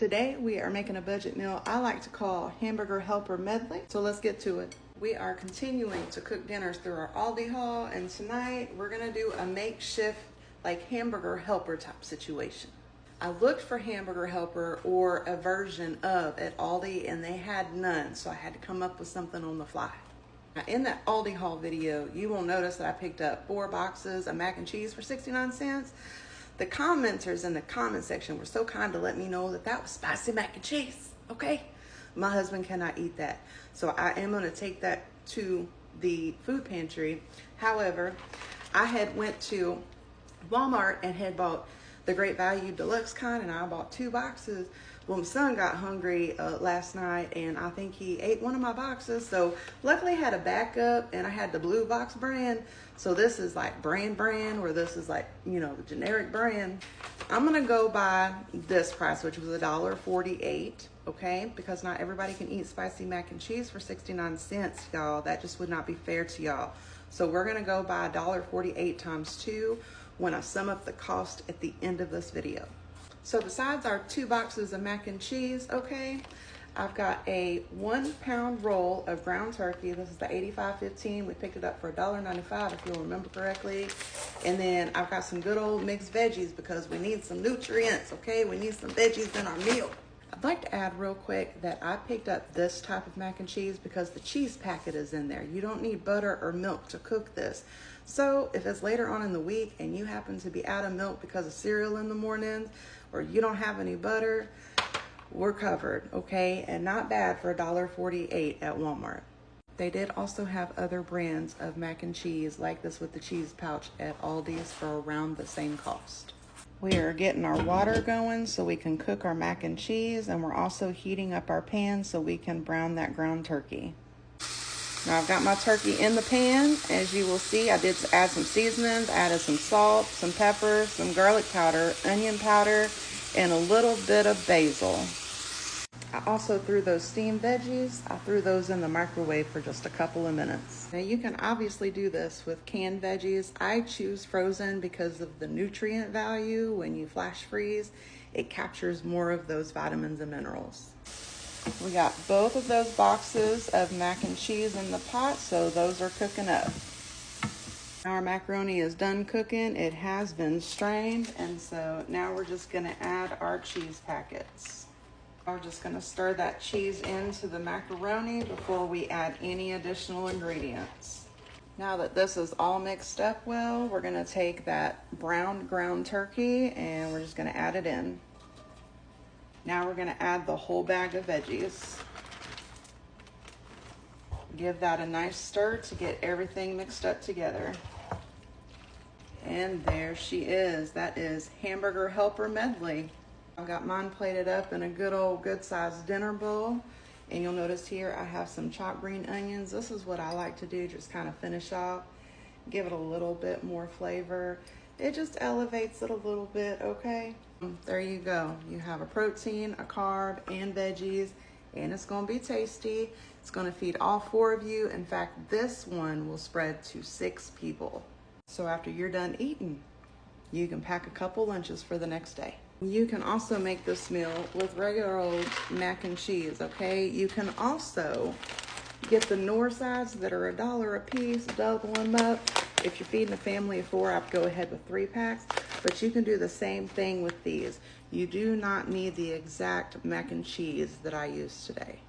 Today we are making a budget meal I like to call Hamburger Helper Medley. So let's get to it. We are continuing to cook dinners through our Aldi haul, and tonight we're gonna do a makeshift like hamburger helper type situation. I looked for hamburger helper or a version of at Aldi and they had none, so I had to come up with something on the fly. Now, in that Aldi haul video, you will notice that I picked up 4 boxes of mac and cheese for 69 cents. The commenters in the comment section were so kind to let me know that that was spicy mac and cheese, okay? My husband cannot eat that. So I am gonna take that to the food pantry. However, I had went to Walmart and had bought the Great Value Deluxe kind, and I bought 2 boxes. Well, my son got hungry last night, and I think he ate one of my boxes. So luckily I had a backup, and I had the blue box brand. So this is like brand, or this is like, you know, the generic brand. I'm gonna go by this price, which was $1.48, okay? Because not everybody can eat spicy mac and cheese for 69 cents, y'all. That just would not be fair to y'all. So we're gonna go by $1.48 times 2 when I sum up the cost at the end of this video. So besides our 2 boxes of mac and cheese, okay, I've got a 1-pound roll of ground turkey. This is the 85.15. We picked it up for $1.95 if you'll remember correctly. And then I've got some good old mixed veggies because we need some nutrients, okay? We need some veggies in our meal. I'd like to add real quick that I picked up this type of mac and cheese because the cheese packet is in there. You don't need butter or milk to cook this. So if it's later on in the week and you happen to be out of milk because of cereal in the mornings, or you don't have any butter, we're covered, okay? And not bad for $1.48 at Walmart. They did also have other brands of mac and cheese like this with the cheese pouch at Aldi's for around the same cost. We are getting our water going so we can cook our mac and cheese, and we're also heating up our pan so we can brown that ground turkey. Now I've got my turkey in the pan. As you will see, I did add some seasonings, added some salt, some pepper, some garlic powder, onion powder, and a little bit of basil. I also threw those steamed veggies. I threw those in the microwave for just a couple of minutes. Now you can obviously do this with canned veggies. I choose frozen because of the nutrient value. When you flash freeze, it captures more of those vitamins and minerals. We got both of those boxes of mac and cheese in the pot, so those are cooking up. Our macaroni is done cooking. It has been strained, and so now we're just gonna add our cheese packets. We're just gonna stir that cheese into the macaroni before we add any additional ingredients. Now that this is all mixed up well, we're gonna take that browned ground turkey and we're just gonna add it in. Now we're gonna add the whole bag of veggies. Give that a nice stir to get everything mixed up together. And there she is. That is Hamburger Helper Medley. I've got mine plated up in a good sized dinner bowl. And you'll notice here I have some chopped green onions. This is what I like to do, just kind of finish off, give it a little bit more flavor. It just elevates it a little bit, okay? There you go. You have a protein, a carb, and veggies, and it's gonna be tasty. It's gonna feed all 4 of you. In fact, this one will spread to 6 people. So after you're done eating, you can pack a couple lunches for the next day. You can also make this meal with regular old mac and cheese, okay? You can also get the Knorr sides that are $1 a piece, double them up. If you're feeding a family of 4, I'd go ahead with 3 packs, but you can do the same thing with these. You do not need the exact mac and cheese that I used today.